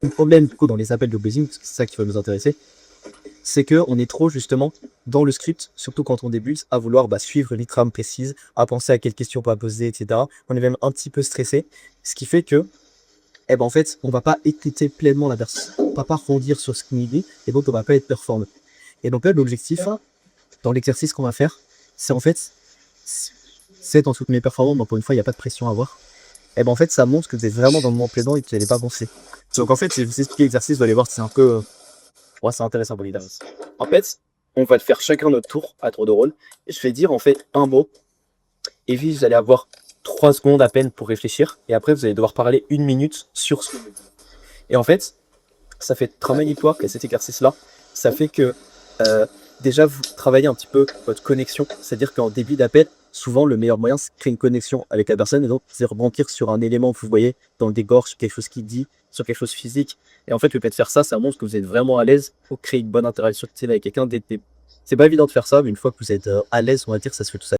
Le problème du coup dans les appels de blazing, c'est ça qui va nous intéresser, c'est que on est trop justement dans le script, surtout quand on débute, à vouloir suivre une trame précise, à penser à quelles questions on va poser, etc. On est même un petit peu stressé, ce qui fait que, en fait, on va pas écouter pleinement la personne, on va pas rebondir sur ce qu'il dit, et donc on va pas être performant. Et donc là, l'objectif, dans l'exercice qu'on va faire, c'est en fait, c'est dans toutes mes performances, donc pour une fois, il n'y a pas de pression à avoir. En fait, ça montre que vous êtes vraiment dans le moment présent et que vous n'allez pas penser. Donc en fait, si je vous explique l'exercice, vous allez voir, c'est un peu... Ouais, c'est intéressant pour l'idée. En fait, on va le faire chacun notre tour, à tour de rôle. Je vais dire en fait un mot, et puis vous allez avoir 3 secondes à peine pour réfléchir, et après vous allez devoir parler 1 minute sur ce que vous dites. Et en fait, ça fait travailler toi que cet exercice-là, ça fait que déjà vous travaillez un petit peu votre connexion, c'est-à-dire qu'en début d'appel, souvent le meilleur moyen c'est de créer une connexion avec la personne et donc c'est rebondir sur un élément que vous voyez dans le décor, sur quelque chose qu'il dit, sur quelque chose physique. Et en fait, le fait de faire ça, ça montre que vous êtes vraiment à l'aise pour créer une bonne interaction avec quelqu'un dès le début. C'est pas évident de faire ça, mais une fois que vous êtes à l'aise, on va dire que ça se fait tout seul.